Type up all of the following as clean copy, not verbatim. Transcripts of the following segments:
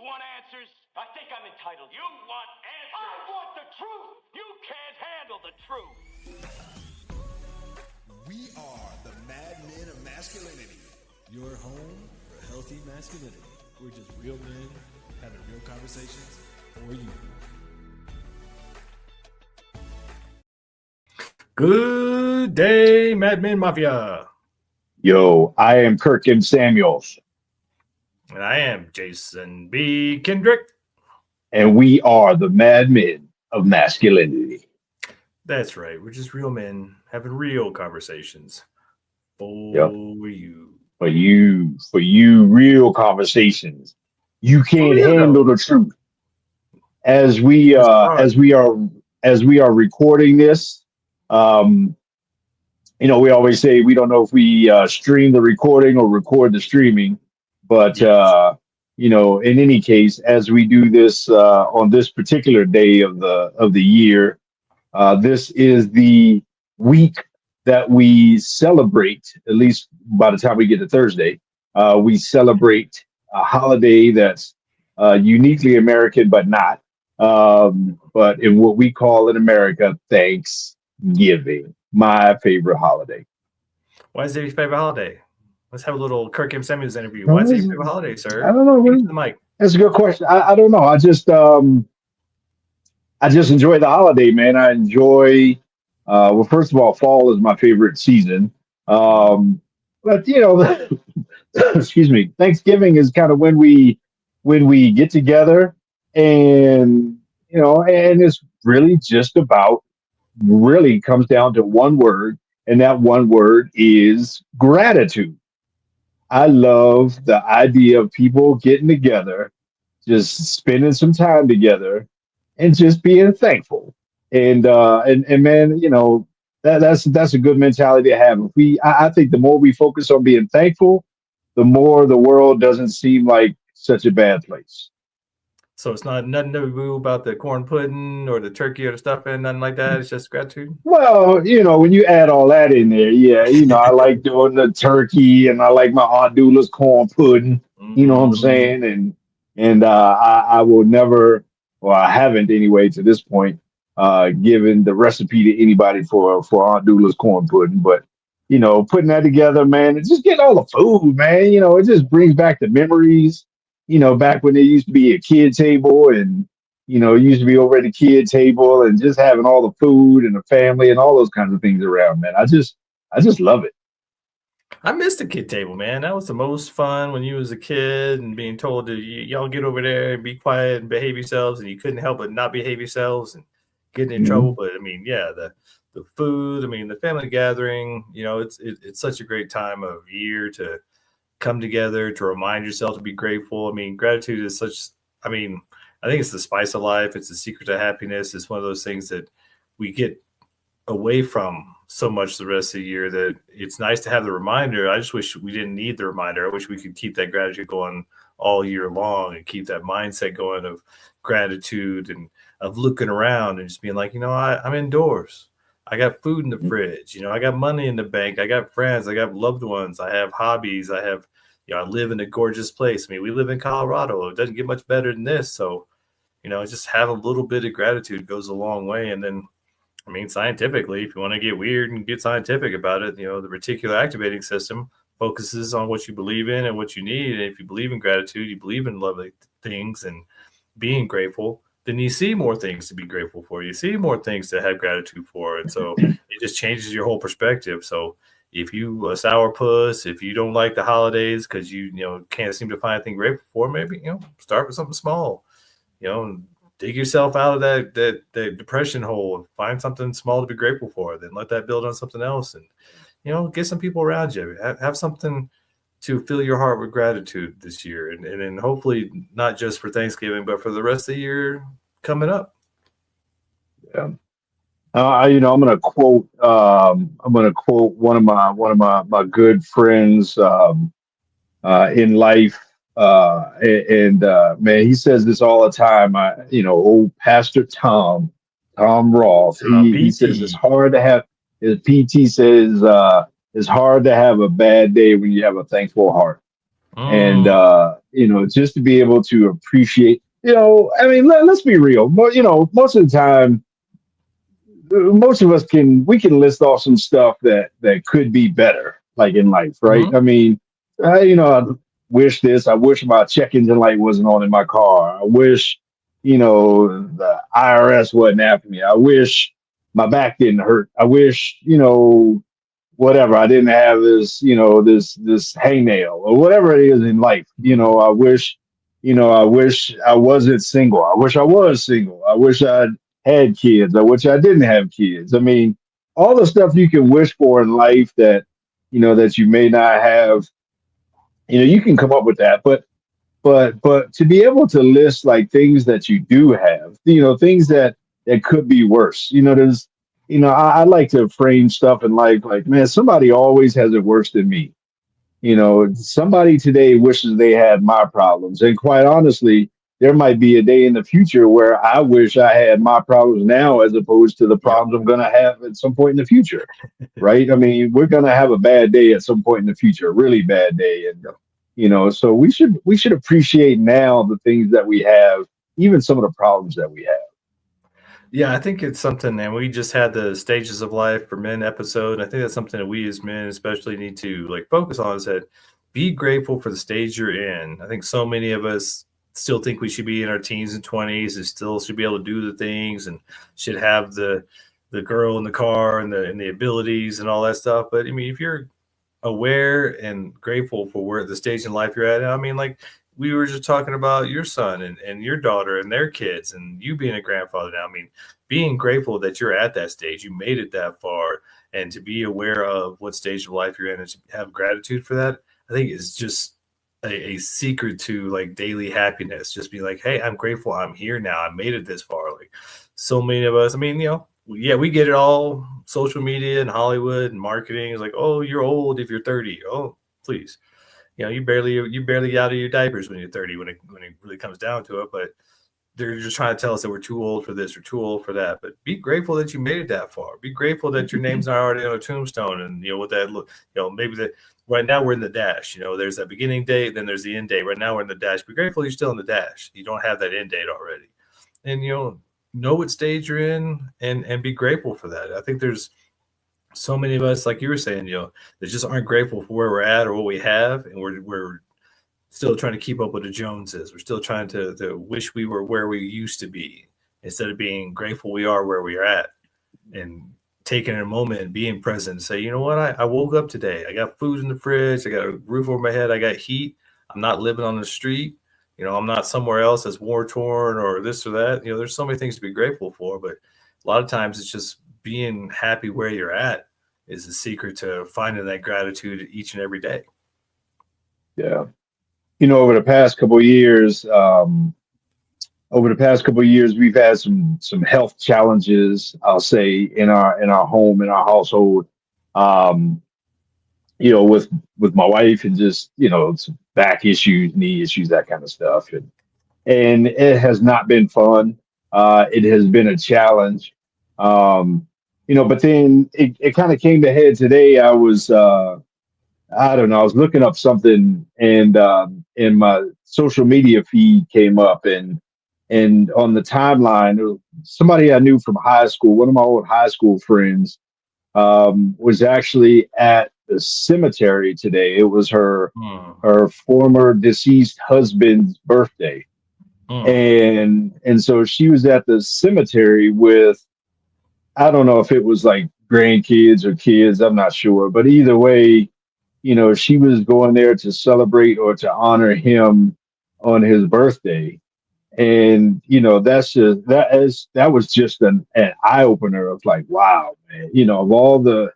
want answers? I think I'm entitled. You want answers? I want the truth. You can't handle the truth. We are the Mad Men of Masculinity. Your home for healthy masculinity. We're just real men having real conversations for you. Good day, Mad Men Mafia. Yo, I am Kirk M. Samuels. And I am Jason B. Kendrick. And we are the Mad Men of Masculinity. That's right. We're just real men having real conversations for you. For you, real conversations. You can't handle the truth. As we are recording this, we always say we don't know if we stream the recording or record the streaming, but yes. In any case, as we do this on this particular day of the year, this is the week that we celebrate. At least by the time we get to Thursday, we celebrate a holiday that's uniquely American, but not. But in what we call in America, Thanksgiving, my favorite holiday. Why is it your favorite holiday? Let's have a little Kirk M. Samuels interview. Why is it your favorite holiday, sir? I don't know. The mic. That's a good question. I don't know. I just enjoy the holiday, man. I enjoy. Well, first of all, fall is my favorite season. But excuse me. Thanksgiving is kind of when we get together, and and it's really just about comes down to one word, and that one word is gratitude. I love the idea of people getting together, just spending some time together, and just being thankful. And man, that's a good mentality to have. I think the more we focus on being thankful, the more the world doesn't seem like such a bad place. So it's not nothing to do about the corn pudding or the turkey or the stuffing, nothing like that. It's just gratitude. Well, when you add all that in there, I like doing the turkey, and I like my Aunt Doula's corn pudding. You know what I'm saying? And I will never, or I haven't anyway to this point, given the recipe to anybody for Aunt Doula's corn pudding. But putting that together, man, and just getting all the food, man. It just brings back the memories. Back when there used to be a kid table, and used to be over at the kid table, and just having all the food and the family and all those kinds of things around, man. I just love it. I miss the kid table, man. That was the most fun when you was a kid and being told to y'all get over there and be quiet and behave yourselves, and you couldn't help but not behave yourselves and getting in trouble. But I mean, yeah, the food, I mean, the family gathering, it's such a great time of year to come together, to remind yourself to be grateful. I mean, gratitude is I think it's the spice of life. It's the secret to happiness. It's one of those things that we get away from so much the rest of the year that it's nice to have the reminder. I just wish we didn't need the reminder. I wish we could keep that gratitude going all year long and keep that mindset going of gratitude and of looking around and just being like, I'm indoors. I got food in the fridge. I got money in the bank. I got friends. I got loved ones. I have hobbies. I live in a gorgeous place. I mean, we live in Colorado. It doesn't get much better than this. So, just have a little bit of gratitude goes a long way. And then, I mean, scientifically, if you want to get weird and get scientific about it, the reticular activating system focuses on what you believe in and what you need. And if you believe in gratitude, you believe in lovely things and being grateful, then you see more things to be grateful for. You see more things to have gratitude for. And so it just changes your whole perspective. So if you a sourpuss, if you don't like the holidays because you can't seem to find anything grateful for, maybe start with something small. Dig yourself out of that depression hole. Find something small to be grateful for. Then let that build on something else, and get some people around you. Have something to fill your heart with gratitude this year, and then hopefully not just for Thanksgiving, but for the rest of the year coming up. Yeah. I'm gonna quote one of my good friends in life, man, he says this all the time. Old Pastor Tom Ross. He says it's hard to have. His PT says it's hard to have a bad day when you have a thankful heart. And just to be able to appreciate, I mean, let's be real. Most of the time, most of us can list off some stuff that could be better, like in life, right? Mhm. I mean, I wish this. I wish my check engine light wasn't on in my car. I wish, the IRS wasn't after me. I wish my back didn't hurt. I wish, whatever. I didn't have this hangnail or whatever it is in life. I wish I wasn't single. I wish I was single. I wish I had kids. I wish I didn't have kids. I mean, all the stuff you can wish for in life that you may not have, you can come up with that. But to be able to list like things that you do have, things that could be worse. I like to frame stuff in life like, man, somebody always has it worse than me. Somebody today wishes they had my problems. And quite honestly, there might be a day in the future where I wish I had my problems now as opposed to the Yep. problems I'm going to have at some point in the future. Right. I mean, we're going to have a bad day at some point in the future, a really bad day. And, Yep. so we should appreciate now the things that we have, even some of the problems that we have. Yeah, I think it's something, and we just had the stages of life for men episode. And I think that's something that we as men especially need to like focus on is that be grateful for the stage you're in. I think so many of us still think we should be in our teens and 20s and still should be able to do the things and should have the girl in the car and the abilities and all that stuff. But I mean, if you're aware and grateful for where the stage in life you're at. I mean, like we were just talking about your son and your daughter and their kids and you being a grandfather now. I mean, being grateful that you're at that stage, you made it that far, and to be aware of what stage of life you're in and to have gratitude for that, I think is just a secret to like daily happiness. Just be like, hey, I'm grateful I'm here now. I made it this far. Like so many of us, I mean, yeah, we get it all. Social media and Hollywood and marketing is like, oh, you're old if you're 30. Oh, please, you barely get out of your diapers when you're 30 when it really comes down to it. But they're just trying to tell us that we're too old for this or too old for that. But be grateful that you made it that far. Be grateful that your name's not already on a tombstone, and what that look. Maybe that right now we're in the dash. There's that beginning date, then there's the end date. Right now we're in the dash. Be grateful you're still in the dash. You don't have that end date already, and know what stage you're in and be grateful for that. I think there's so many of us, like you were saying, that just aren't grateful for where we're at or what we have, and we're still trying to keep up with the Joneses. We're still trying to wish we were where we used to be instead of being grateful we are where we are at and taking a moment and being present and say, you know what, I woke up today. I got food in the fridge. I got a roof over my head. I got heat. I'm not living on the street. I'm not somewhere else that's war torn or this or that. There's so many things to be grateful for, but a lot of times it's just being happy where you're at is the secret to finding that gratitude each and every day. Yeah. Over the past couple of years, we've had some health challenges. I'll say in our home, in our household. Um, with my wife and just some back issues, knee issues, that kind of stuff, and it has not been fun. It has been a challenge. But then it kind of came to head today. I don't know. I was looking up something, and my social media feed came up, and on the timeline, there was somebody I knew from high school. One of my old high school friends was actually at the cemetery today. It was her Mm, her former deceased husband's birthday, mm, and so she was at the cemetery with, I don't know if it was like grandkids or kids. I'm not sure, but either way, she was going there to celebrate or to honor him on his birthday. And that was just an eye opener of like, wow, man, of all the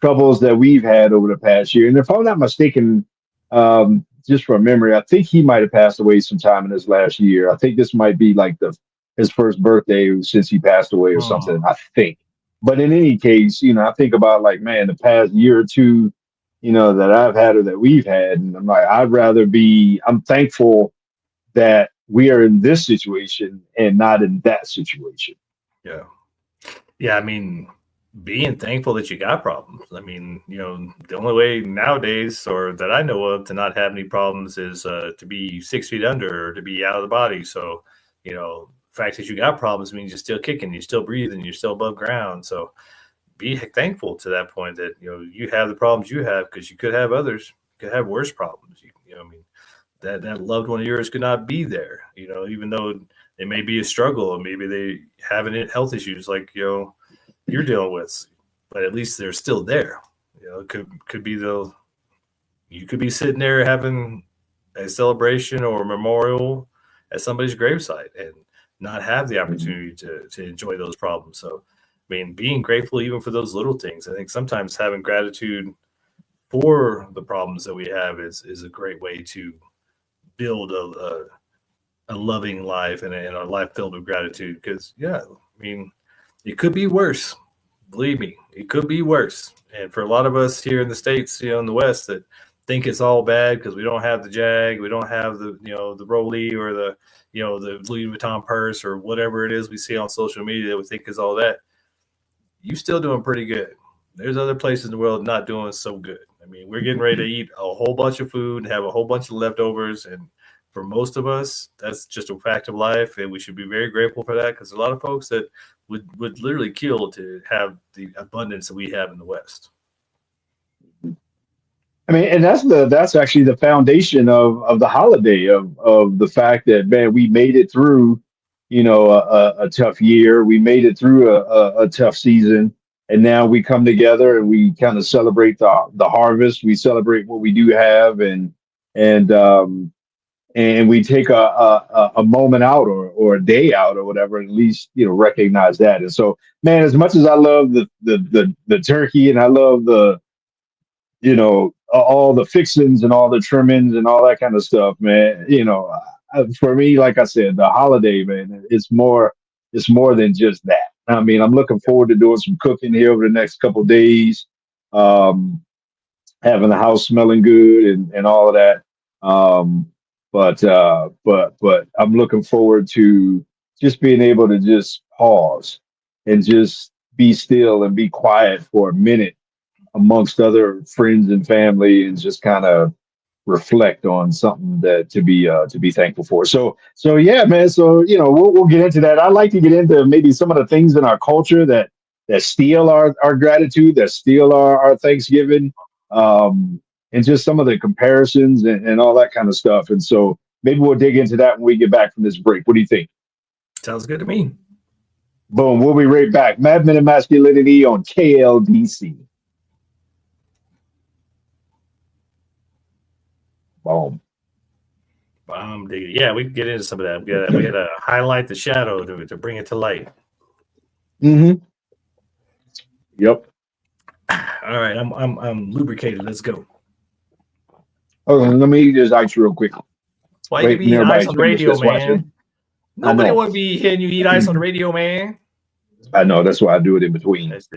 troubles that we've had over the past year. And if I'm not mistaken, just from memory, I think he might have passed away sometime in his last year. I think this might be like his first birthday since he passed away or something, mm. I think. But in any case, I think about like, man, the past year or two, that I've had or that we've had. And I'm like, I'm thankful that we are in this situation and not in that situation. Yeah. Yeah. I mean, being thankful that you got problems. I mean, the only way nowadays, or that I know of, to not have any problems is to be 6 feet under or to be out of the body. So, the fact that you got problems means you're still kicking, you're still breathing, you're still above ground. So be thankful to that point that, you have the problems you have, because you could have others, you could have worse problems. I mean, that loved one of yours could not be there, even though it may be a struggle, or maybe they having health issues like, you're dealing with, but at least they're still there. It could be you could be sitting there having a celebration or a memorial at somebody's gravesite and not have the opportunity to enjoy those problems. So, I mean, being grateful even for those little things. I think sometimes having gratitude for the problems that we have is a great way to build a loving life and a life filled with gratitude. Because, I mean, it could be worse. Believe me, it could be worse. And for a lot of us here in the States, in the West, that think it's all bad because we don't have the Jag, we don't have the, the Rollie or the Louis Vuitton purse or whatever it is we see on social media that we think is all that. You still doing pretty good. There's other places in the world not doing so good. I mean, we're getting ready to eat a whole bunch of food and have a whole bunch of leftovers. And for most of us, that's just a fact of life. And we should be very grateful for that, because a lot of folks that would literally kill to have the abundance that we have in the West. I mean, and that's actually the foundation of the holiday, of the fact that, man, we made it through, a tough year. We made it through a tough season, and now we come together and we kind of celebrate the harvest. We celebrate what we do have, and and we take a moment out, or a day out, or whatever, and at least recognize that. And so, man, as much as I love the turkey, and I love all the fixings and all the trimmings and all that kind of stuff, man. For me, like I said, the holiday, man, it's more than just that. I mean, I'm looking forward to doing some cooking here over the next couple of days, um, having the house smelling good and all of that. Um, but I'm looking forward to just being able to just pause and just be still and be quiet for a minute amongst other friends and family, and just kind of reflect on something that to be thankful for. So yeah, man. So we'll get into that. I'd like to get into maybe some of the things in our culture that steal our gratitude, that steal our Thanksgiving, and just some of the comparisons and all that kind of stuff. And so maybe we'll dig into that when we get back from this break. What do you think? Sounds good to me. Boom. We'll be right back. Mad Men of Masculinity on KLDC. Boom. Yeah, we can get into some of that. We got to highlight the shadow to bring it to light. Mm-hmm. Yep. All right, I'm lubricated. Let's go. Oh, let me just ice real quick. Why you be eating ice on the radio, man? Nobody want to be hearing you eat ice on the radio, man. I know. That's why I do it in between. It's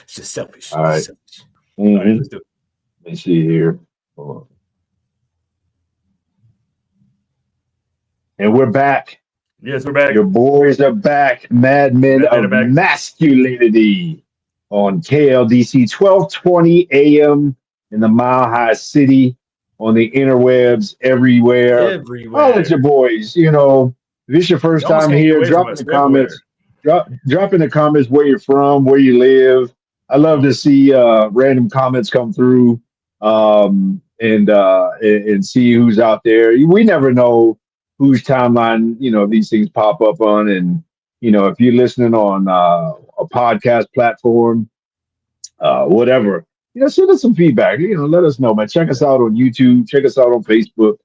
just selfish. All right. Selfish. Mm-hmm. All right, let's do it. Let me see here. Hold on. And we're back. Yes, we're back. Your boys are back. Mad Men of Masculinity on KLDC, 1220 AM in the Mile High City, on the interwebs, everywhere. All at your boys. If it's your first time here, drop in the comments. Drop in the comments where you're from, where you live. I love to see random comments come through, and see who's out there. We never know whose timeline these things pop up on. And if you're listening on a podcast platform, whatever, send us some feedback. Let us know, man. Check us out on YouTube. Check us out on Facebook.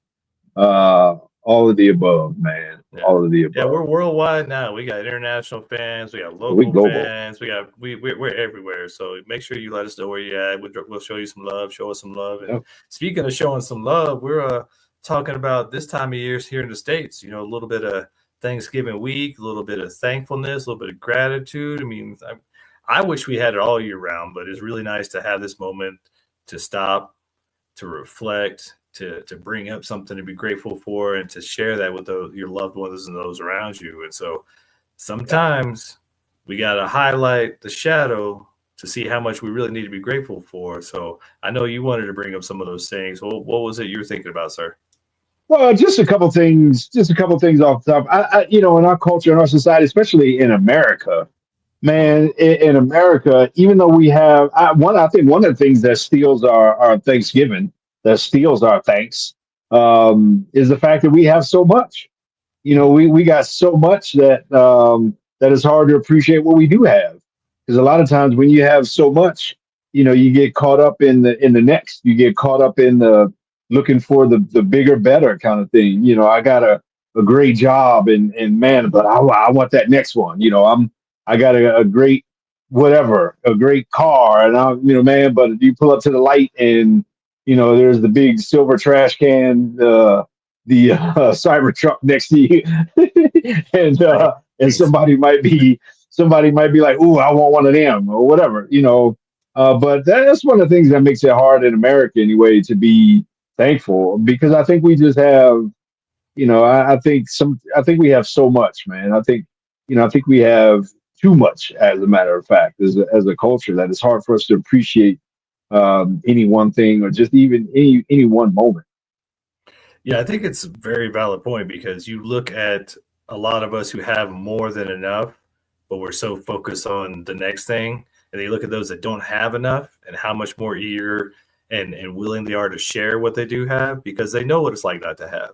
All of the above, man. Yeah. All of the above. Yeah, we're worldwide now. We got international fans. We got local fans. We're everywhere. So make sure you let us know where you're at. We'll show you some love. Show us some love. And speaking of showing some love, we're talking about this time of year here in the States. A little bit of Thanksgiving week, a little bit of thankfulness, a little bit of gratitude. I mean, I wish we had it all year round, but it's really nice to have this moment to stop, to reflect, to bring up something to be grateful for, and to share that with your loved ones and those around you. And so sometimes we got to highlight the shadow to see how much we really need to be grateful for. So I know you wanted to bring up some of those things. What was it you were thinking about, sir? Well, just a couple things. Just a couple things off the top. In our culture, in our society, especially in America, Mm, man, in America, even though we have I think one of the things that steals our Thanksgiving, that steals our thanks, is the fact that we have so much. We got so much that it's hard to appreciate what we do have. Because a lot of times when you have so much, you get caught up in the next. You get caught up in the looking for the bigger, better kind of thing. I got a great job and man, but I want that next one. I got a great whatever, a great car, and man, but you pull up to the light and there's the big silver trash can. The Cybertruck next to you, and uh, and thanks. somebody might be like, "Ooh, I want one of them," or whatever. But that's one of the things that makes it hard in America anyway to be thankful because I think we just have, I think we have so much, man. I think we have too much, as a matter of fact, as a culture that it's hard for us to appreciate any one thing or just even any one moment. Yeah, I think it's a very valid point because you look at a lot of us who have more than enough, but we're so focused on the next thing. And they look at those that don't have enough and how much more eager and willing they are to share what they do have because they know what it's like not to have.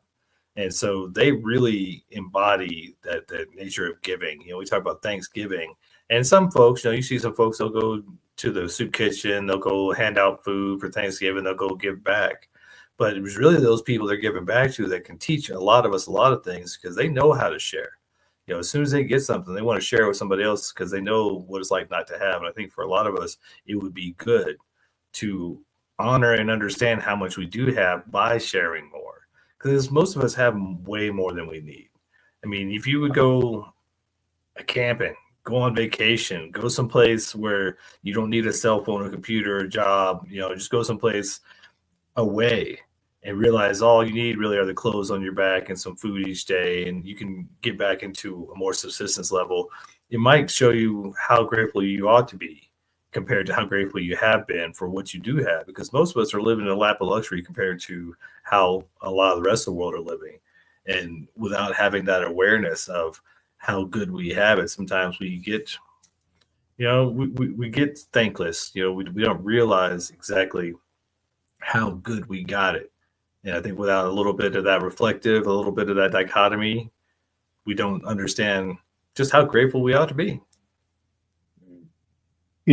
And so they really embody that nature of giving. We talk about Thanksgiving, and some folks, you see some folks, they'll go to the soup kitchen, they'll go hand out food for Thanksgiving, they'll go give back. But it was really those people they're giving back to that can teach a lot of us a lot of things because they know how to share. As soon as they get something, they want to share it with somebody else because they know what it's like not to have. And I think for a lot of us, it would be good to honor and understand how much we do have by sharing more because most of us have way more than we need. I mean, if you would go camping, go on vacation, go someplace where you don't need a cell phone, a computer, a job, just go someplace away and realize all you need really are the clothes on your back and some food each day, and you can get back into a more subsistence level. It might show you how grateful you ought to be compared to how grateful you have been for what you do have, because most of us are living in a lap of luxury compared to how a lot of the rest of the world are living. And without having that awareness of how good we have it, sometimes we get, we get thankless. We don't realize exactly how good we got it. And I think without a little bit of that reflective, a little bit of that dichotomy, we don't understand just how grateful we ought to be. I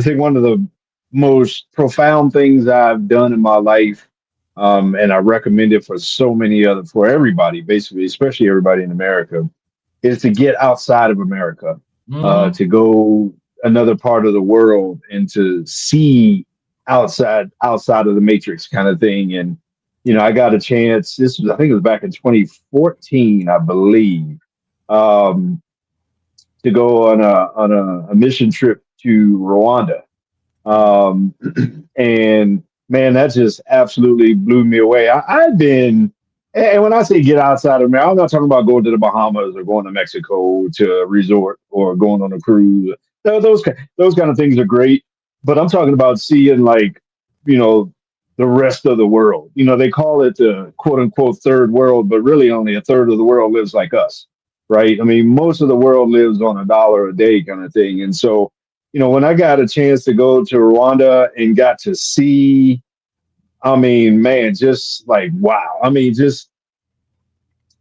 think one of the most profound things I've done in my life, and I recommend it for everybody, basically, especially everybody in America, is to get outside of America, Mm-hmm. to go another part of the world and to see outside of the matrix kind of thing. And I got a chance. I think it was back in 2014, I believe. Um, to go on a mission trip to Rwanda. Um, and man, that just absolutely blew me away. I've been, and when I say get outside of America, I'm not talking about going to the Bahamas or going to Mexico to a resort or going on a cruise. Those kind of things are great, but I'm talking about seeing you know, the rest of the world. They call it the quote unquote third world, but really only a third of the world lives like us, right? I mean, most of the world lives on $1 a day kind of thing. And so, when I got a chance to go to Rwanda and got to see, I mean, man, just like, wow.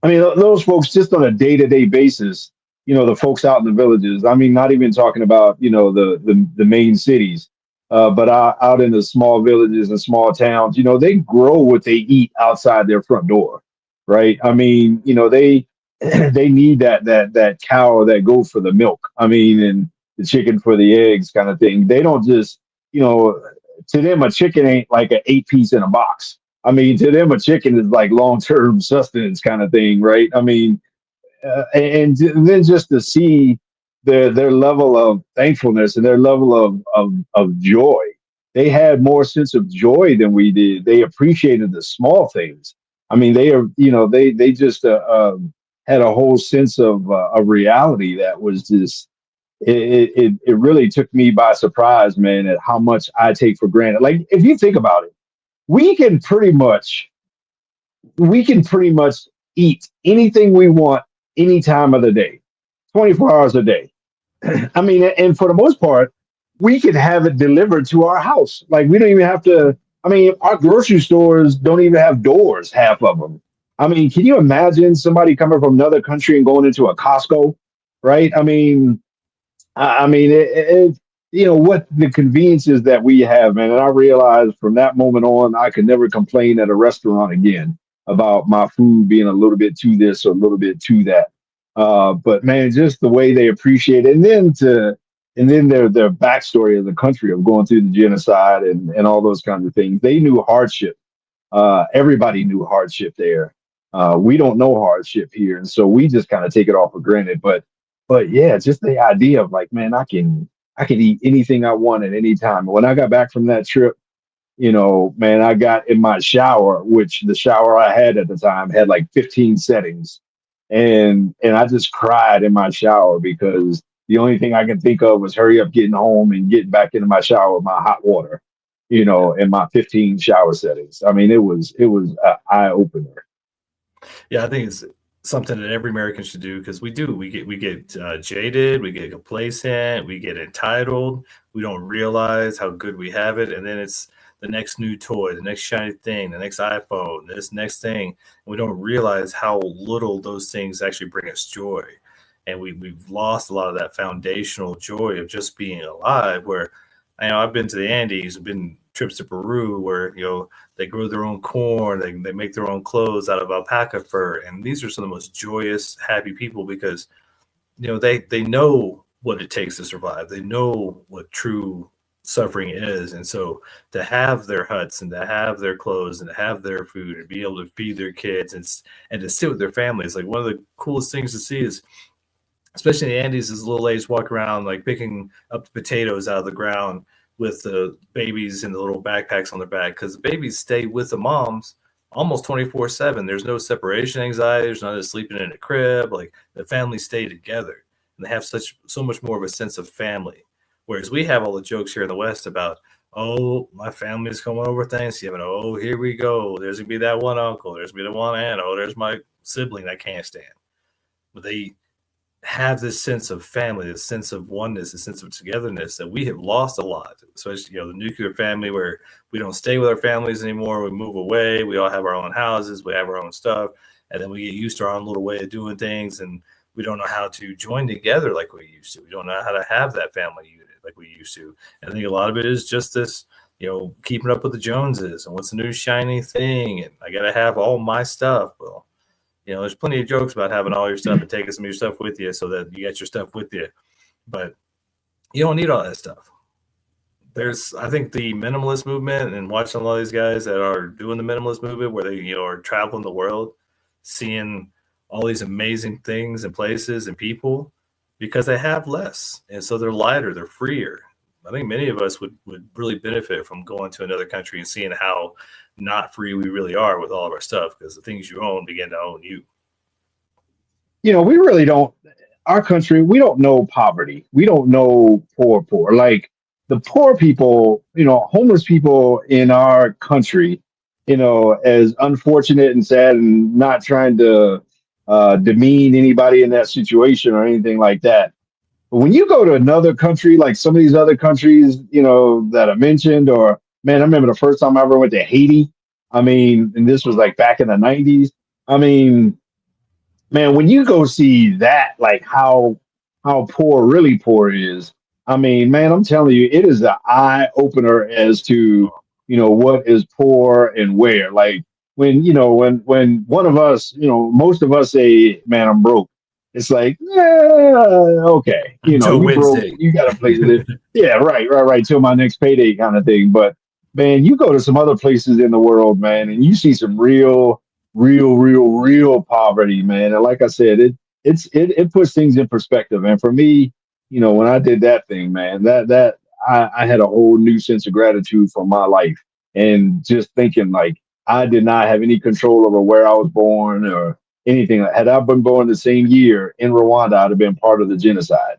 Those folks just on a day to day basis, the folks out in the villages. I mean, not even talking about, the main cities, but out in the small villages and small towns, they grow what they eat outside their front door, right? I mean, they need that cow or that goat for the milk. I mean, and the chicken for the eggs kind of thing. They don't just, to them, a chicken ain't like an 8 piece in a box. I mean, to them, a chicken is like long term sustenance kind of thing, right? I mean, and then just to see their level of thankfulness and their level of joy. They had more sense of joy than we did. They appreciated the small things. I mean, they are, they just had a whole sense of reality that was just it really took me by surprise, man, at how much I take for granted. Like if you think about it, we can pretty much we can pretty much eat anything we want any time of the day, 24 hours a day. I mean, and for the most part, we could have it delivered to our house. Like we don't even have to. I mean, our grocery stores don't even have doors, half of them. I mean, can you imagine somebody coming from another country and going into a Costco, right? I mean, you know, what the conveniences that we have, man. And I realized from that moment on, I could never complain at a restaurant again about my food being a little bit too this or a little bit too that. But man, just the way they appreciate it, and then their backstory of the country of going through the genocide and all those kinds of things. They knew hardship. Everybody knew hardship there. We don't know hardship here, and so we just kind of take it all for granted. But yeah, just the idea of like, man, I can eat anything I want at any time. When I got back from that trip, you know, man, I got in my shower, which the shower I had at the time had like 15 settings, and I just cried in my shower because the only thing I can think of was hurry up getting home and getting back into my shower with my hot water, you know, and my 15 shower settings. I mean, it was an eye opener. Yeah, I think it's something that every American should do because we get jaded, we get complacent, we get entitled, we don't realize how good we have it, and then it's the next new toy, the next shiny thing, the next iPhone, this next thing, and we don't realize how little those things actually bring us joy, and we've lost a lot of that foundational joy of just being alive. Where I know I've been to the Andes, I've been trips to Peru where they grow their own corn, they make their own clothes out of alpaca fur, and these are some of the most joyous, happy people because they know what it takes to survive. They know what true suffering is, and so to have their huts and to have their clothes and to have their food and be able to feed their kids and to sit with their families, like one of the coolest things to see is, especially in the Andes, is little ladies walk around like picking up the potatoes out of the ground with the babies in the little backpacks on their back because the babies stay with the moms almost 24/7. There's no separation anxiety. There's not just sleeping in a crib. Like the families stay together and they have so much more of a sense of family. Whereas we have all the jokes here in the West about, oh, my family's coming over Thanksgiving. Oh, here we go. There's gonna be that one uncle. There's gonna be the one aunt. Oh, there's my sibling I can't stand. But they have this sense of family, this sense of oneness, this sense of togetherness that we have lost a lot. Especially, the nuclear family where we don't stay with our families anymore. We move away. We all have our own houses. We have our own stuff. And then we get used to our own little way of doing things. And we don't know how to join together like we used to. We don't know how to have that family unit like we used to. And I think a lot of it is just this, keeping up with the Joneses and what's the new shiny thing. And I got to have all my stuff. Well, there's plenty of jokes about having all your stuff and taking some of your stuff with you so that you got your stuff with you. But you don't need all that stuff. I think the minimalist movement and watching a lot of these guys that are doing the minimalist movement where they, are traveling the world, seeing all these amazing things and places and people because they have less. And so they're lighter, they're freer. I think many of us would really benefit from going to another country and seeing how not free we really are with all of our stuff because the things you own begin to own you. We really don't, our country, we don't know poverty. We don't know poor. Like the poor people, homeless people in our country, as unfortunate and sad and not trying to demean anybody in that situation or anything like that. But when you go to another country, like some of these other countries, that I mentioned, or man, I remember the first time I ever went to Haiti. I mean, and this was like back in the 90s. I mean, man, when you go see that, like how poor really poor is, I mean, man, I'm telling you, it is an eye opener as to what is poor and where. Like when one of us, most of us say, man, I'm broke. It's like, yeah, okay, Until you broke, Wednesday. you got a place to live. Yeah, right, till my next payday kind of thing. But man, you go to some other places in the world, man, and you see some real poverty, man. And like I said, it puts things in perspective. And for me, when I did that thing, man, that I had a whole new sense of gratitude for my life and just thinking like I did not have any control over where I was born or anything. Had I been born the same year in Rwanda, I'd have been part of the genocide.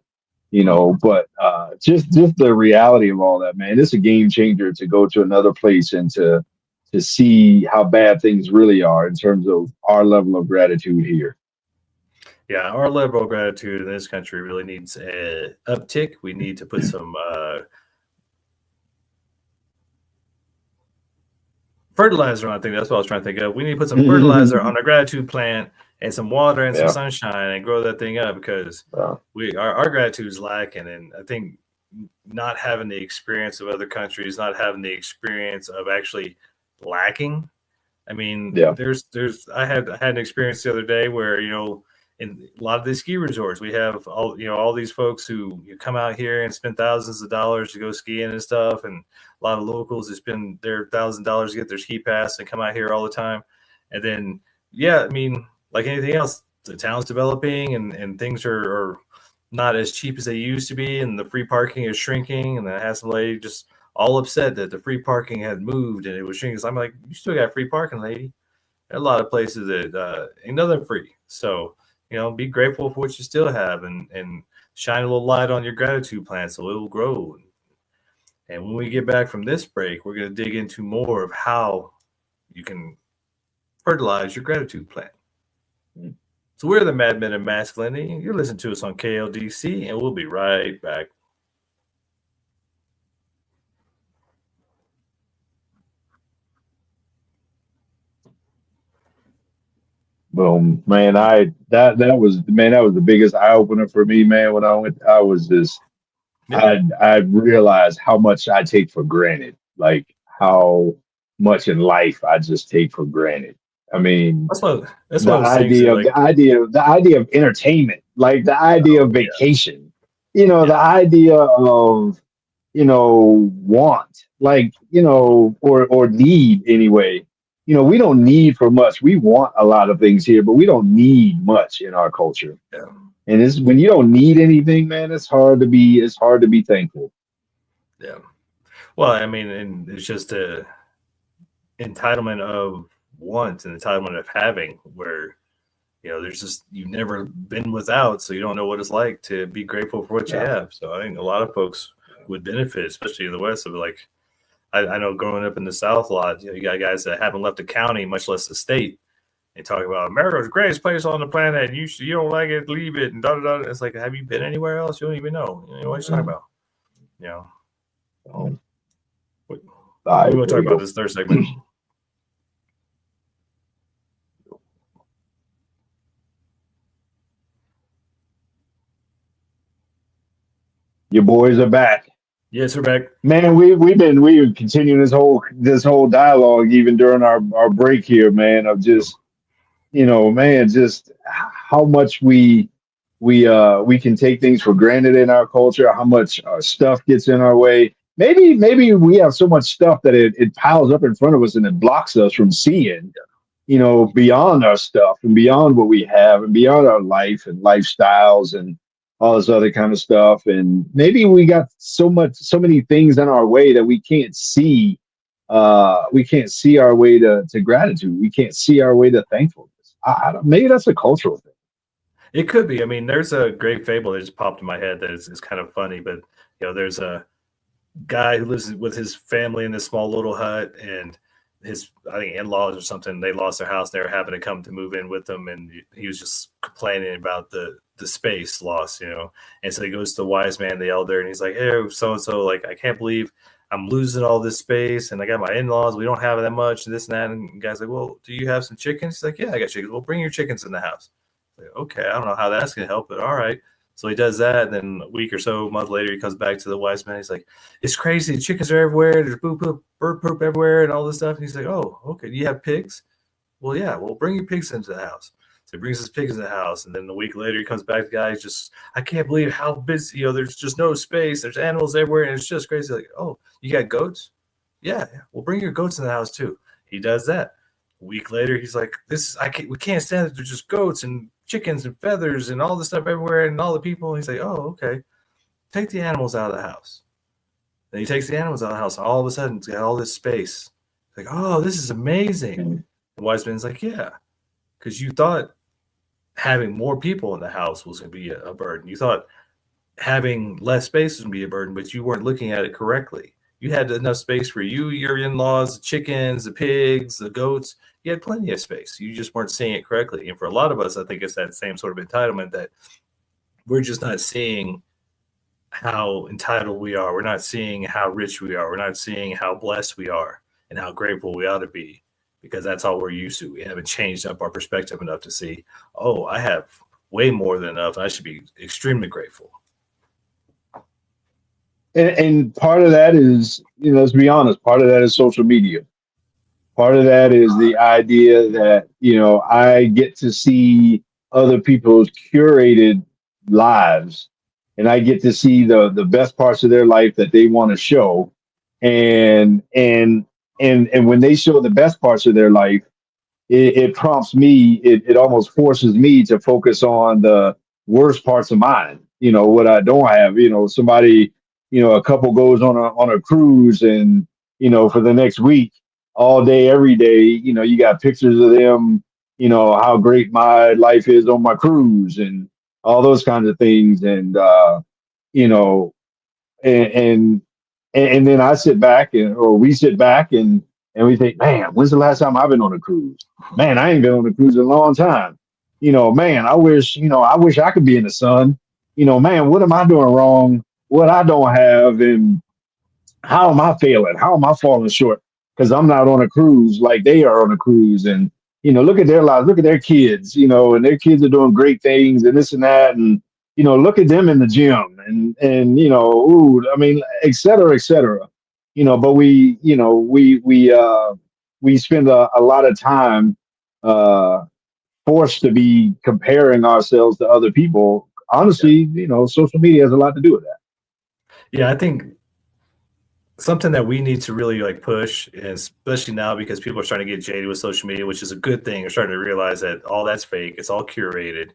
But just the reality of all that, man, it's a game changer to go to another place and to see how bad things really are in terms of our level of gratitude here. Yeah, our level of gratitude in this country really needs a uptick. We need to put some fertilizer on. I think that's what I was trying to think of. We need to put some fertilizer on our gratitude plant and some water and some sunshine and grow that thing up, because our gratitude is lacking. And I think not having the experience of other countries, not having the experience of actually lacking. I mean, I had an experience the other day where, in a lot of the ski resorts, we have all these folks who come out here and spend thousands of dollars to go skiing and stuff, and a lot of locals who spend their $1,000 to get their ski pass and come out here all the time. And then, I mean, like anything else, the town's developing and things are not as cheap as they used to be, and the free parking is shrinking. And I had some lady just all upset that the free parking had moved and it was shrinking. So I'm like, you still got free parking, lady. There are a lot of places that ain't nothing free. So, be grateful for what you still have and shine a little light on your gratitude plan so it will grow. And when we get back from this break, we're going to dig into more of how you can fertilize your gratitude plan. So we're the Mad Men of Masculinity. You're listening to us on KLDC, and we'll be right back. Boom, man! That was the biggest eye opener for me, man. When I went, I was just I realized how much I take for granted, like how much in life I just take for granted. I mean, that's one of the those idea of entertainment, like the idea of vacation, the idea of want, like or need anyway. We don't need for much. We want a lot of things here, but we don't need much in our culture. Yeah. And it's when you don't need anything, man, it's hard to be thankful. Yeah. Well, I mean, and it's just a entitlement of want and entitlement of having, where there's just, you've never been without, so you don't know what it's like to be grateful for what you have. So I think a lot of folks would benefit, especially in the West, of like, I know growing up in the South a lot, you got guys that haven't left the county, much less the state. They talk about America's the greatest place on the planet. And you don't like it, leave it, and da da da. It's like, have you been anywhere else? You don't even know. What are you talking about? What do we talk about this third segment? Your boys are back. Yes, we're back. Man, we've been continuing this whole dialogue even during our break here, man, of just just how much we can take things for granted in our culture, how much stuff gets in our way. Maybe we have so much stuff that it piles up in front of us and it blocks us from seeing, beyond our stuff and beyond what we have and beyond our life and lifestyles and all this other kind of stuff. And maybe we got so many things in our way that we can't see our way to gratitude. We can't see our way to thankfulness. Maybe that's a cultural thing. It could be. I mean, there's a great fable that just popped in my head that is kind of funny, but there's a guy who lives with his family in this small little hut, and his, I think, in-laws or something, they lost their house. They were having to come to move in with them, and he was just complaining about the space loss, And so he goes to the wise man, the elder, and he's like, "Hey, so-and-so, like, I can't believe I'm losing all this space, and I got my in-laws. We don't have that much, and this and that." And the guy's like, "Well, do you have some chickens?" He's like, "Yeah, I got chickens." "Well, bring your chickens in the house." Like, okay, I don't know how that's going to help, but all right. So he does that, and then a week or so, a month later, he comes back to the wise man. He's like, "It's crazy. The chickens are everywhere. There's bird poop everywhere, and all this stuff." And he's like, "Oh, okay. Do you have pigs?" "Well, yeah. Well, bring your pigs into the house." So he brings his pigs in the house, and then a week later, he comes back. The guy's just, "I can't believe how busy. There's just no space. There's animals everywhere, and it's just crazy." Like, "Oh, you got goats?" Yeah. "Well, bring your goats in the house too." He does that. A week later, he's like, we can't stand it. There's just goats and chickens and feathers and all this stuff everywhere and all the people." And he's like, "Oh, okay. Take the animals out of the house." Then he takes the animals out of the house, and all of a sudden, it's got all this space. Like, "Oh, this is amazing." The wise man's like, "Yeah, because you thought having more people in the house was going to be a burden. You thought having less space was going to be a burden, but you weren't looking at it correctly. You had enough space for you, your in-laws, the chickens, the pigs, the goats. You had plenty of space. You just weren't seeing it correctly. And for a lot of us, I think it's that same sort of entitlement that we're just not seeing how entitled we are. We're not seeing how rich we are. We're not seeing how blessed we are and how grateful we ought to be, because that's all we're used to. We haven't changed up our perspective enough to see, oh, I have way more than enough. I should be extremely grateful. And part of that is, let's be honest, part of that is social media. Part of that is the idea that, I get to see other people's curated lives, and I get to see the best parts of their life that they want to show. And when they show the best parts of their life, it prompts me, it almost forces me to focus on the worst parts of mine, what I don't have. Somebody, a couple goes on a cruise, and for the next week, all day, every day, you got pictures of them, how great my life is on my cruise and all those kinds of things. And you know and and and then I sit back, or we sit back, and we think, man, when's the last time I've been on a cruise? Man, I ain't been on a cruise in a long time. Man, I wish I could be in the sun. Man, what am I doing wrong? What I don't have, and how am I failing? How am I falling short? Because I'm not on a cruise like they are on a cruise. And look at their lives, look at their kids, and their kids are doing great things and this and that. And look at them in the gym, and ooh, I mean, et cetera, et cetera. But we spend a lot of time uh forced to be comparing ourselves to other people. Yeah. Honestly, social media has a lot to do with that. Yeah, I think something that we need to really like push, and especially now because people are starting to get jaded with social media, which is a good thing. They're starting to realize that all that's fake. It's all curated.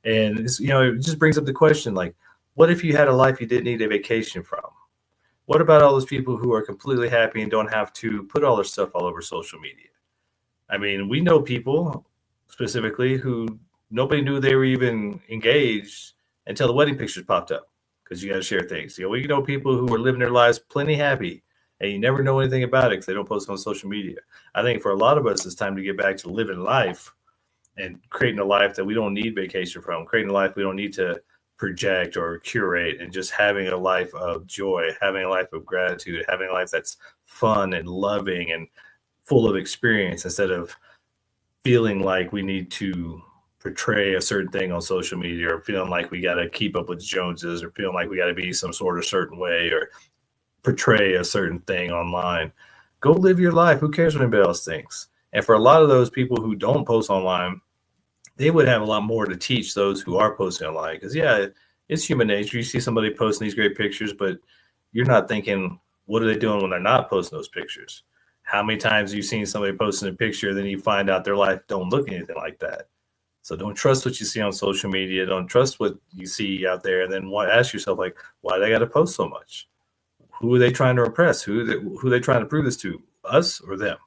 And it just brings up the question, like, what if you had a life you didn't need a vacation from? What about all those people who are completely happy and don't have to put all their stuff all over social media? I mean, we know people specifically who nobody knew they were even engaged until the wedding pictures popped up, because you got to share things. We know people who are living their lives plenty happy, and you never know anything about it because they don't post on social media. I think for a lot of us, it's time to get back to living life and creating a life that we don't need vacation from, creating a life we don't need to project or curate, and just having a life of joy, having a life of gratitude, having a life that's fun and loving and full of experience, instead of feeling like we need to portray a certain thing on social media, or feeling like we got to keep up with Joneses, or feeling like we got to be some sort of certain way, or portray a certain thing online. Go live your life. Who cares what anybody else thinks? And for a lot of those people who don't post online, they would have a lot more to teach those who are posting online. Because, yeah, it's human nature. You see somebody posting these great pictures, but you're not thinking, what are they doing when they're not posting those pictures? How many times have you seen somebody posting a picture, then you find out their life don't look anything like that? So don't trust what you see on social media. Don't trust what you see out there. And then ask yourself, like, why do they got to post so much? Who are they trying to impress? Who are they trying to prove this to? Us or them?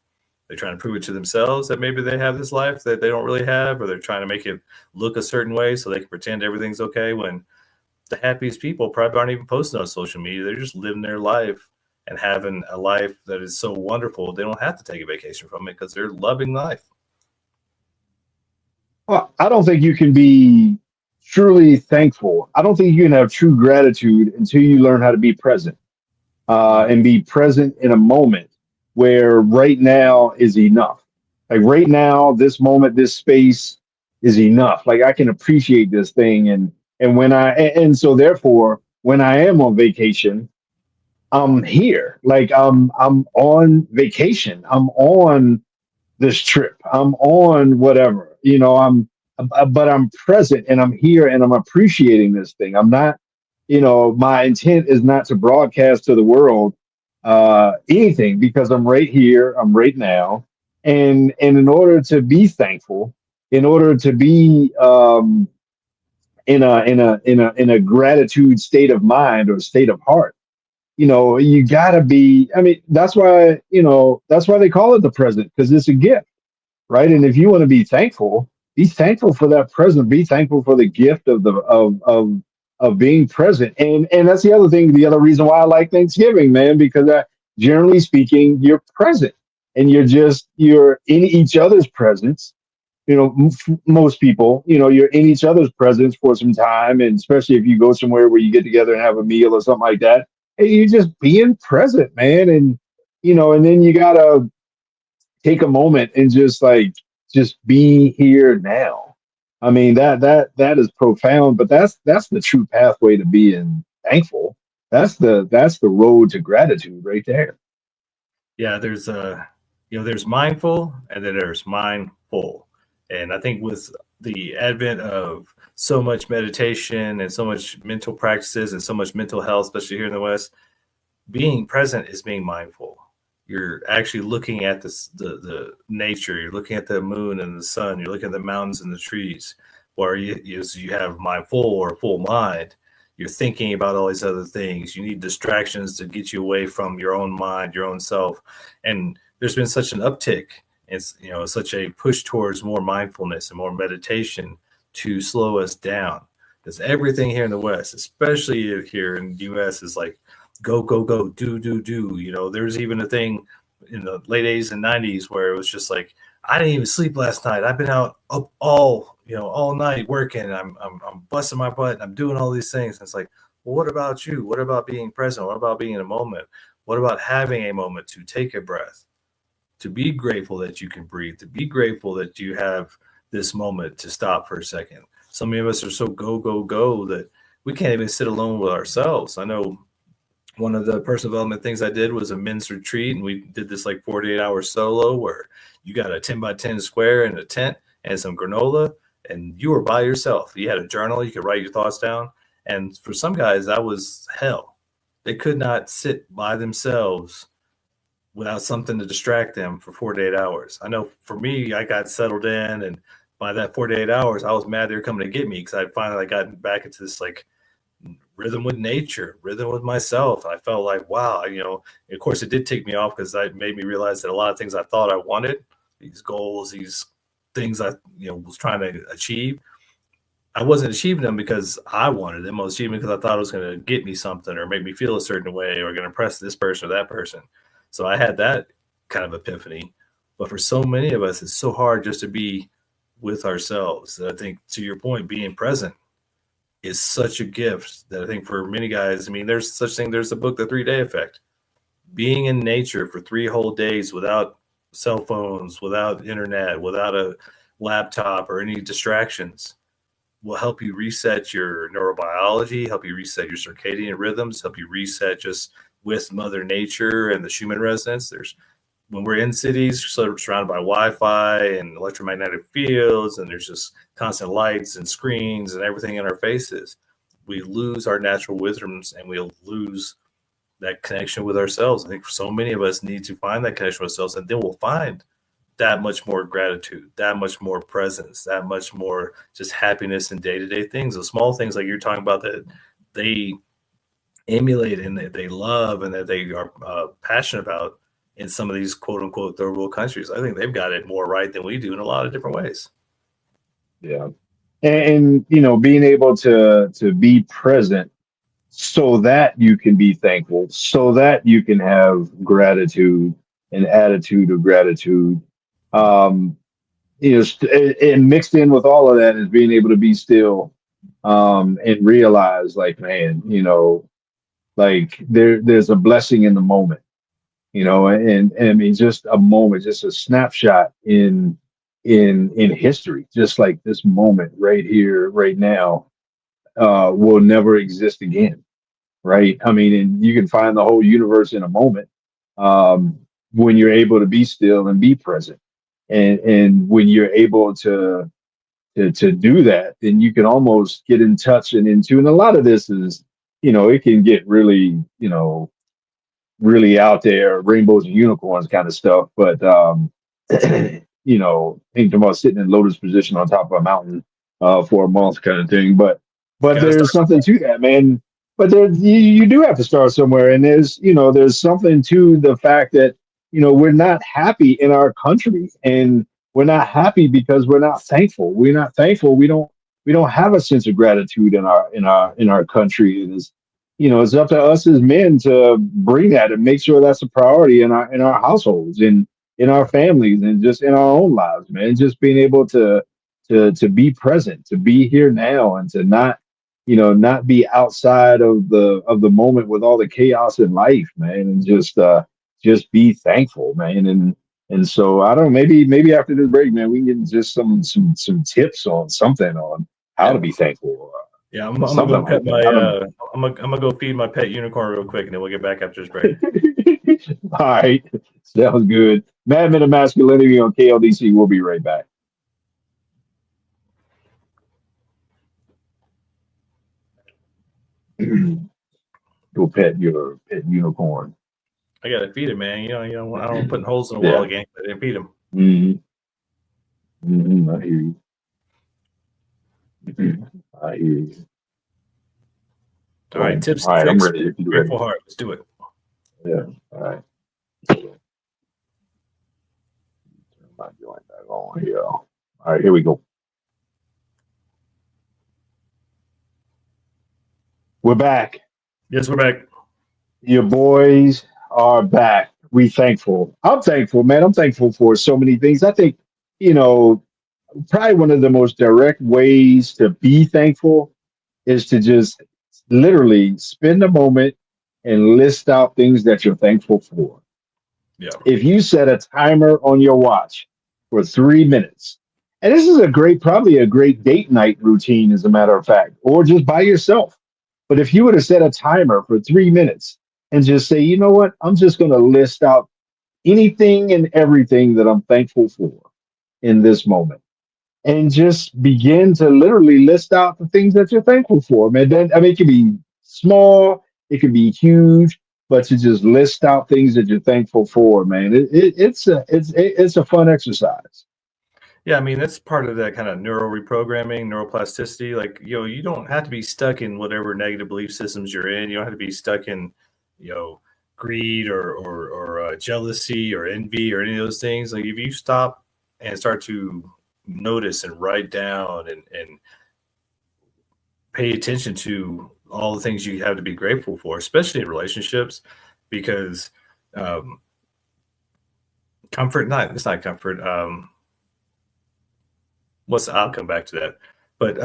They're trying to prove it to themselves that maybe they have this life that they don't really have, or they're trying to make it look a certain way so they can pretend everything's okay, when the happiest people probably aren't even posting on social media. They're just living their life and having a life that is so wonderful they don't have to take a vacation from it because they're loving life. Well, I don't think you can be truly thankful. I don't think you can have true gratitude until you learn how to be present, and be present in a moment where right now is enough. Like right now, this moment, this space is enough. Like I can appreciate this thing, and and so therefore, when I am on vacation, I'm here. Like I'm on vacation. I'm on this trip. I'm on whatever. But I'm present, and I'm here, and I'm appreciating this thing. I'm not, my intent is not to broadcast to the world anything, because I'm right here. I'm right now. And in order to be thankful, in order to be in a gratitude state of mind or state of heart, you gotta be. I mean, that's why they call it the present, because it's a gift, right? And if you want to be thankful, be thankful for that present. Be thankful for the gift of of being present. And that's the other thing. The other reason why I like Thanksgiving, man, because generally speaking, you're present and you're in each other's presence. Most people, you're in each other's presence for some time, and especially if you go somewhere where you get together and have a meal or something like that, and you're just being present, man. And and then you gotta take a moment and just be here now. I mean that is profound, but that's the true pathway to being thankful. That's the road to gratitude right there. Yeah, there's there's mindful and then there's mindful. And I think with the advent of so much meditation and so much mental practices and so much mental health, especially here in the West, being present is being mindful. You're actually looking at the nature. You're looking at the moon and the sun. You're looking at the mountains and the trees. Or you have mindful or full mind. You're thinking about all these other things. You need distractions to get you away from your own mind, your own self. And there's been such an uptick. It's such a push towards more mindfulness and more meditation to slow us down. Because everything here in the West, especially here in the US, is like go, go, go, do, do, do. There's even a thing in the late 80s and 90s where it was just like, I didn't even sleep last night. I've been out up all night working. I'm busting my butt and I'm doing all these things. And it's like, well, what about you? What about being present? What about being in a moment? What about having a moment to take a breath, to be grateful that you can breathe, to be grateful that you have this moment to stop for a second? So many of us are so go, go, go that we can't even sit alone with ourselves. I know one of the personal development things I did was a men's retreat, and we did this like 48-hour solo where you got a 10 by 10 square and a tent and some granola, and you were by yourself. You had a journal, you could write your thoughts down. And for some guys, that was hell. They could not sit by themselves without something to distract them for 48 hours. I know for me, I got settled in, and by that 48 hours, I was mad they were coming to get me because I finally got back into this like rhythm with nature, rhythm with myself. I felt like, wow, of course it did take me off because it made me realize that a lot of things I thought I wanted, these goals, these things I, was trying to achieve, I wasn't achieving them because I wanted them. I was achieving because I thought it was going to get me something or make me feel a certain way or going to impress this person or that person. So I had that kind of epiphany. But for so many of us, it's so hard just to be with ourselves. I think to your point, being present is such a gift that I think for many guys, there's such thing. There's the book, The 3-Day Effect. Being in nature for 3 whole days without cell phones, without internet, without a laptop or any distractions will help you reset your neurobiology, help you reset your circadian rhythms, help you reset just with Mother Nature and the Schumann resonance. When we're in cities, sort of surrounded by Wi-Fi and electromagnetic fields, and there's just constant lights and screens and everything in our faces, we lose our natural rhythms and we'll lose that connection with ourselves. I think so many of us need to find that connection with ourselves, and then we'll find that much more gratitude, that much more presence, that much more just happiness in day-to-day things, the small things like you're talking about that they emulate and that they love and that they are passionate about in some of these quote unquote third world countries. I think they've got it more right than we do in a lot of different ways. Yeah. And being able to be present so that you can be thankful, so that you can have gratitude, an attitude of gratitude. And mixed in with all of that is being able to be still, and realize like, man, like there's a blessing in the moment, and I mean, just a moment, just a snapshot in history, just like this moment right here, right now, will never exist again. Right. I mean, and you can find the whole universe in a moment, when you're able to be still and be present. And when you're able to do that, then you can almost get in touch and into, and a lot of this is, it can get really, really out there, rainbows and unicorns kind of stuff. But, think about sitting in lotus position on top of a mountain, for a month kind of thing. But there's something to that, man. But you do have to start somewhere. And there's something to the fact that, we're not happy in our country. And we're not happy because we're not thankful. We're not thankful. We don't have a sense of gratitude in our country. And it's up to us as men to bring that and make sure that's a priority in our households and in our families and just in our own lives, man. Just being able to be present, to be here now, and to not be outside of the moment with all the chaos in life, man, and just be thankful, man. And so I don't know, maybe after this break, man, we can get just some tips on something on how to Yeah. be thankful. Yeah, I'm gonna Something go like pet that. my I don't I'm gonna go feed my pet unicorn real quick, and then we'll get back after this break. know. All right. Sounds good. Mad Men of Masculinity on KLDC. We'll be right back. Go pet your pet unicorn. I gotta feed him, man. I don't putting holes in the wall Yeah. again. I didn't feed him. I hear you. I hear you. All right, Boom. tips All and right, I'm tricks. ready if you're ready. Grateful heart. Let's do it. Yeah. All right. Turn my joint back on here. All right, here we go. We're back. Yes, we're back. Your boys are back. We thankful. I'm thankful, man. I'm thankful for so many things. I think, you know, probably one of the most direct ways to be thankful is to just literally spend a moment and list out things that you're thankful for. Yeah. If you set a timer on your watch for 3 minutes, and this is probably a great date night routine, as a matter of fact, or just by yourself. But if you were to set a timer for 3 minutes and just say, you know what, I'm just going to list out anything and everything that I'm thankful for in this moment, and just begin to literally list out the things that you're thankful for, man. Then, I mean, it can be small, it can be huge, but to just list out things that you're thankful for, man, it's a fun exercise. Yeah, I mean that's part of that kind of neuro reprogramming, neuroplasticity. Like, you don't have to be stuck in whatever negative belief systems you're in. You don't have to be stuck in, you know, greed or jealousy or envy or any of those things. Like if you stop and start to notice and write down and pay attention to all the things you have to be grateful for, especially in relationships, because um, comfort, not it's not comfort. I'll come back to that. But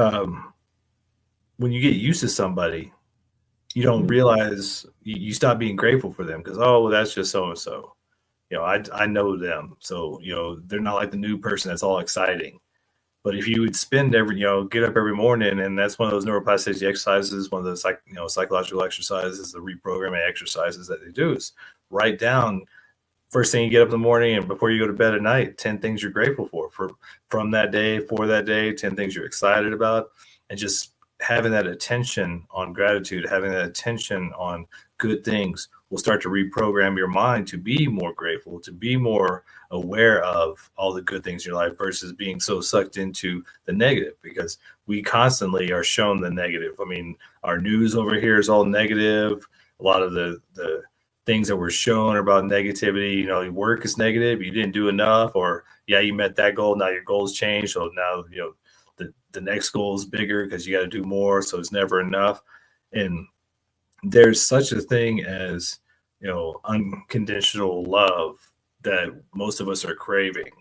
when you get used to somebody, you don't Mhm. realize you stop being grateful for them because, oh, well, that's just so and so. I know them, so they're not like the new person that's all exciting. But if you would spend get up every morning, and that's one of those neuroplasticity exercises, one of those psychological exercises, the reprogramming exercises that they do is write down first thing you get up in the morning and before you go to bed at night, 10 things you're grateful for from that day, for that day, 10 things you're excited about, and just having that attention on gratitude, having that attention on good things will start to reprogram your mind to be more grateful, to be more aware of all the good things in your life versus being so sucked into the negative, because we constantly are shown the negative. I mean, our news over here is all negative. A lot of the things that were shown about negativity, your work is negative, you didn't do enough, or yeah, you met that goal, now your goals change, so now the next goal is bigger because you got to do more, so it's never enough. And there's such a thing as unconditional love that most of us are craving,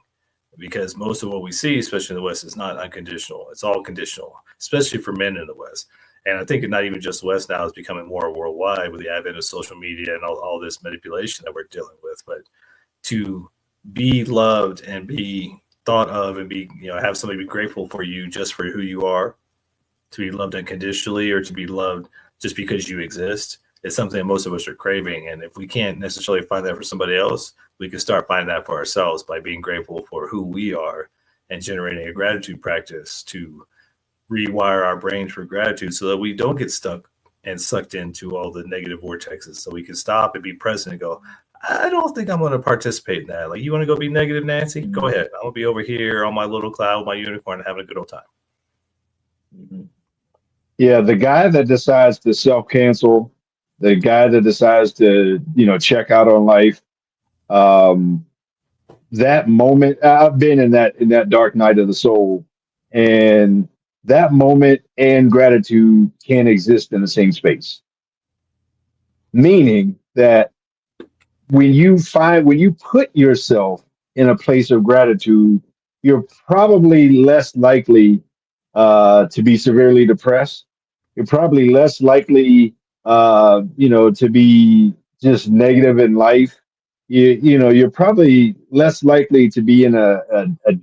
because most of what we see, especially in the West, is not unconditional. It's all conditional, especially for men in the West. And I think not even just the West now, is becoming more worldwide with the advent of social media and all this manipulation that we're dealing with. But to be loved and be thought of and be, have somebody be grateful for you just for who you are, to be loved unconditionally or to be loved just because you exist, is something that most of us are craving. And if we can't necessarily find that for somebody else, we can start finding that for ourselves by being grateful for who we are and generating a gratitude practice to rewire our brains for gratitude so that we don't get stuck and sucked into all the negative vortexes. So we can stop and be present and go, I don't think I'm going to participate in that. Like, you want to go be negative, Nancy? Go ahead. I'm going to be over here on my little cloud, my unicorn, having a good old time. Mhm. Yeah, the guy that decides to self cancel, the guy that decides to check out on life, um, that moment, I've been in that dark night of the soul, and that moment and gratitude can exist in the same space. Meaning that when you put yourself in a place of gratitude, you're probably less likely to be severely depressed. You're probably less likely, to be just negative in life. You're probably less likely to be in a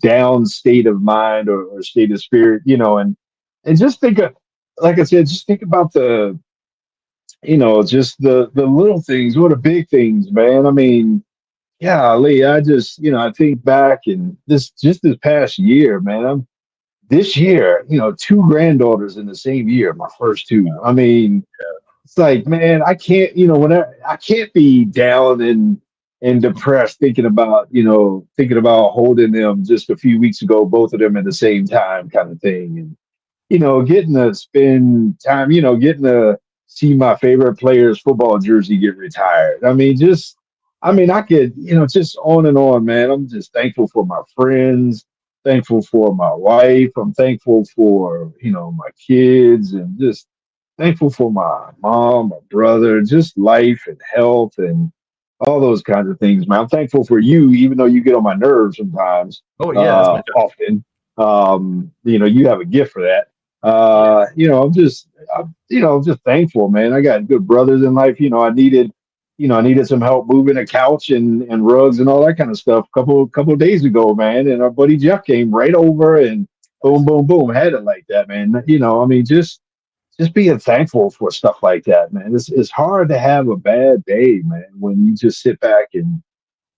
down state of mind or state of spirit. And just think of, like I said, just think about just the little things, what the big things, man. I mean, yeah, Lee, I just, I think back and this past year, man, this year, two granddaughters in the same year, my first two. I mean, it's like, man, I can't, whenever I can't be down and depressed thinking about holding them just a few weeks ago, both of them at the same time kind of thing. And getting to spend time, getting to see my favorite player's football jersey get retired. I mean, I could, just on and on, man. I'm just thankful for my friends, thankful for my wife. I'm thankful for, my kids, and just thankful for my mom, my brother, just life and health and all those kinds of things, man. I'm thankful for you, even though you get on my nerves sometimes, Oh yeah, that's my job. often. You have a gift for that. Yeah. I'm just thankful, man. I got good brothers in life. I needed some help moving a couch and rugs and all that kind of stuff couple of days ago, man. And our buddy Jeff came right over and boom, boom, boom, had it like that, man. Just being thankful for stuff like that, man. It's hard to have a bad day, man, when you just sit back and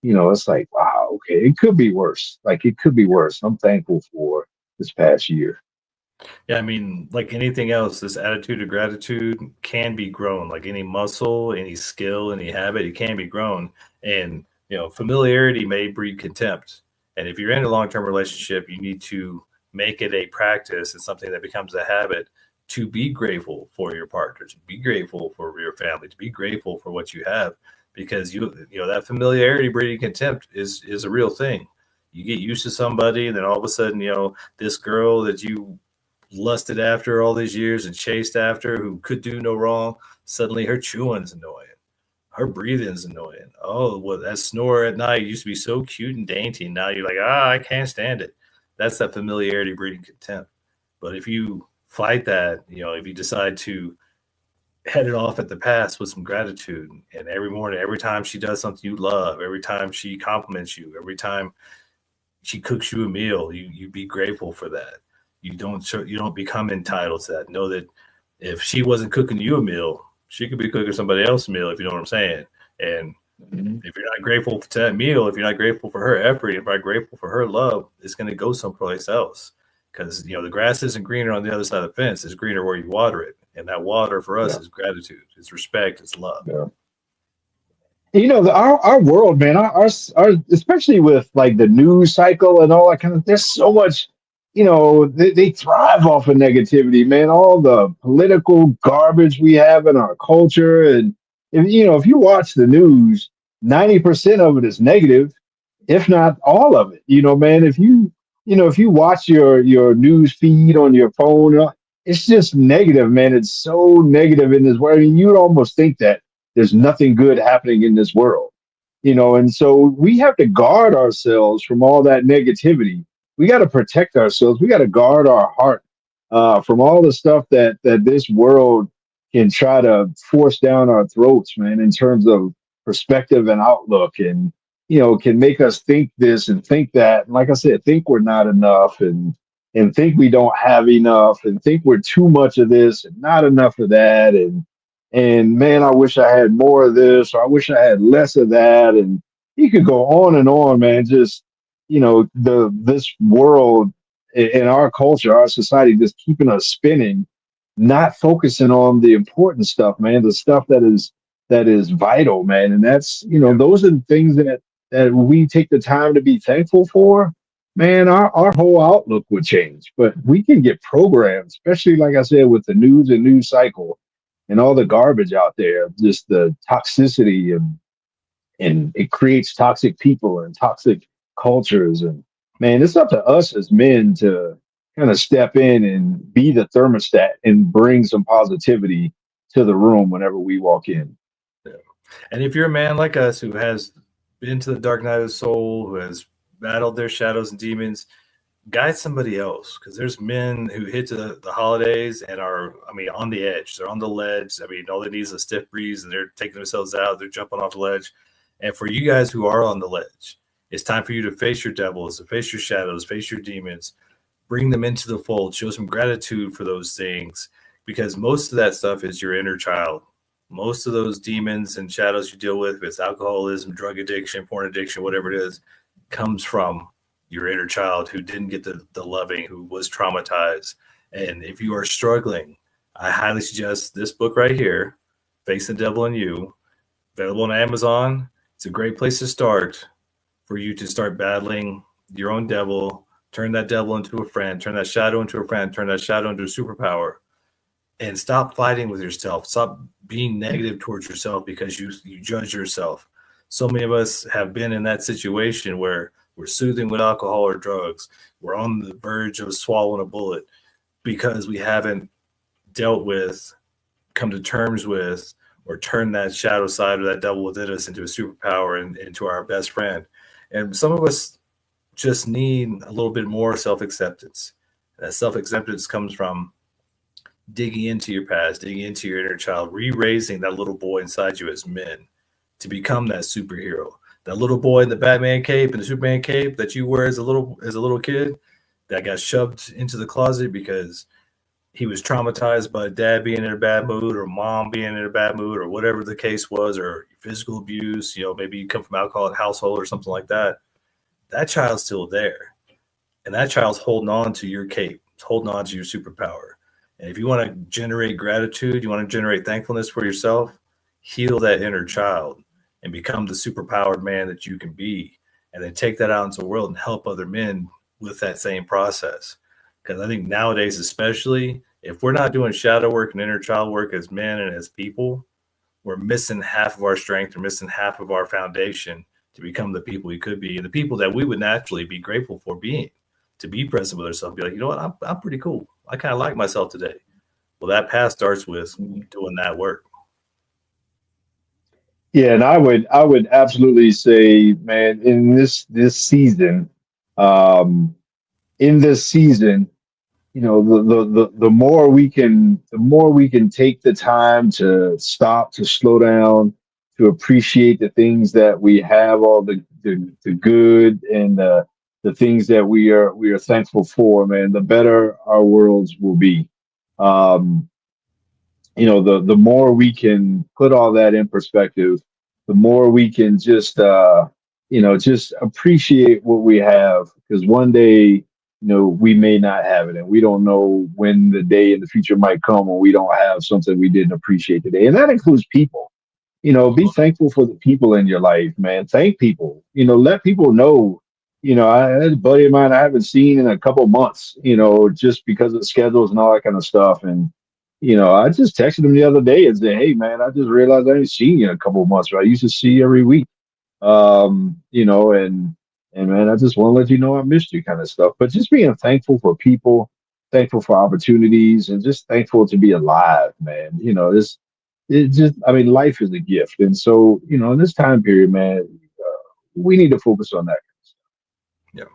it's like, wow, okay, it could be worse. Like it could be worse. I'm thankful for this past year. Yeah, I mean, like anything else, this attitude of gratitude can be grown. Like any muscle, any skill, any habit, it can be grown. And, familiarity may breed contempt. And if you're in a long term relationship, you need to make it a practice and something that becomes a habit to be grateful for your partner, to be grateful for your family, to be grateful for what you have. Because that familiarity breeding contempt is a real thing. You get used to somebody, and then all of a sudden, this girl that you lusted after all these years and chased after, who could do no wrong, suddenly her chewing's annoying. Her breathing's annoying. Oh, well, that snore at night used to be so cute and dainty. And now you're like, I can't stand it. That's that familiarity breeding contempt. But if you fight that, if you decide to head it off at the pass with some gratitude, and every morning, every time she does something you love, every time she compliments you, every time she cooks you a meal, you be grateful for that. You don't become entitled to that. Know that if she wasn't cooking you a meal, she could be cooking somebody else's meal, if you know what I'm saying. And if you're not grateful to that meal, if you're not grateful for her effort, if you're not grateful for her love, it's going to go someplace else. Because the grass isn't greener on the other side of the fence; it's greener where you water it. And that water for us Yeah. is gratitude, it's respect, it's love. Yeah. Our world, man, our especially with like the news cycle and all that kind of, there's so much, they thrive off of negativity, man. All the political garbage we have in our culture. And if you watch the news, 90% of it is negative, if not all of it. Man, if you watch your news feed on your phone, it's just negative, man. It's so negative in this world. I mean, you'd almost think that there's nothing good happening in this world, and so we have to guard ourselves from all that negativity. We got to protect ourselves. We got to guard our heart from all the stuff that this world can try to force down our throats, man, in terms of perspective and outlook, and can make us think this and think that. And like I said, think we're not enough, and think we don't have enough, and think we're too much of this and not enough of that. And man, I wish I had more of this, or I wish I had less of that. And you could go on and on, man. Just, this world in our culture, our society, just keeping us spinning, not focusing on the important stuff, man, the stuff that is vital, man. And that's, those are the things that we take the time to be thankful for, man, our whole outlook would change. But we can get programmed, especially like I said, with the news and news cycle and all the garbage out there, just the toxicity, and it creates toxic people and toxic cultures. And man, it's up to us as men to kind of step in and be the thermostat and bring some positivity to the room whenever we walk in. Yeah. And if you're a man like us who has been to the dark night of the soul, who has battled their shadows and demons, guide somebody else, because there's men who hit the holidays and are, on the edge. They're on the ledge. All they need is a stiff breeze and they're taking themselves out. They're jumping off the ledge. And for you guys who are on the ledge, it's time for you to face your devils, to face your shadows, face your demons, bring them into the fold, show some gratitude for those things, because most of that stuff is your inner child. Most of those demons and shadows you deal with, if it's alcoholism, drug addiction, porn addiction, whatever it is, comes from your inner child who didn't get the loving, who was traumatized. And if you are struggling, I highly suggest this book right here, Face the Devil in You, available on Amazon. It's a great place to start for you to start battling your own devil, turn that devil into a friend, turn that shadow into a friend, turn that shadow into a superpower, and stop fighting with yourself. Stop being negative towards yourself because you judge yourself. So many of us have been in that situation where we're soothing with alcohol or drugs. We're on the verge of swallowing a bullet because we haven't dealt with, come to terms with, or turn that shadow side or that devil within us into a superpower and into our best friend. And some of us just need a little bit more self-acceptance. That self-acceptance comes from digging into your past, digging into your inner child, re-raising that little boy inside you as men to become that superhero. That little boy in the Batman cape and the Superman cape that you were as a little kid that got shoved into the closet because he was traumatized by dad being in a bad mood or mom being in a bad mood or whatever the case was, or physical abuse, maybe you come from an alcoholic household or something like that. That child's still there. And that child's holding on to your cape, holding on to your superpower. And if you want to generate gratitude, you want to generate thankfulness for yourself, heal that inner child and become the superpowered man that you can be. And then take that out into the world and help other men with that same process. Because I think nowadays, especially, if we're not doing shadow work and inner child work as men and as people, we're missing half of our strength. We're missing half of our foundation to become the people we could be and the people that we would naturally be grateful for being, to be present with ourselves, be like, you know what, I'm pretty cool. I kind of like myself today. Well, that path starts with doing that work. Yeah, and I would absolutely say, man, in this season, um, in this season, the more we can take the time to stop, to slow down, to appreciate the things that we have, all the good and the things that we are thankful for, man, the better our worlds will be. Um, the more we can put all that in perspective, the more we can just appreciate what we have, because one day, we may not have it, and we don't know when the day in the future might come when we don't have something we didn't appreciate today. And that includes people. Be thankful for the people in your life, man. Thank people. Let people know. I had a buddy of mine I haven't seen in a couple months, just because of schedules and all that kind of stuff. And I just texted him the other day and said, "Hey, man, I just realized I ain't seen you in a couple of months, but I used to see you every week." And man, I just want to let you know I missed you, kind of stuff. But just being thankful for people, thankful for opportunities, and just thankful to be alive, man. Life is a gift, and so in this time period, man, we need to focus on that. Yeah.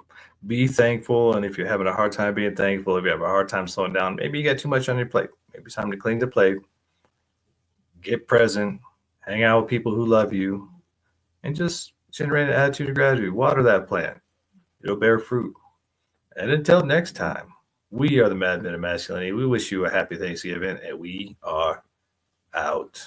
Be thankful. And if you're having a hard time being thankful, if you have a hard time slowing down, maybe you got too much on your plate. Maybe it's time to clean the plate, get present, hang out with people who love you, and just generate an attitude of gratitude. Water that plant. It'll bear fruit. And until next time, we are the Mad Men of Masculinity. We wish you a happy Thanksgiving, and we are out.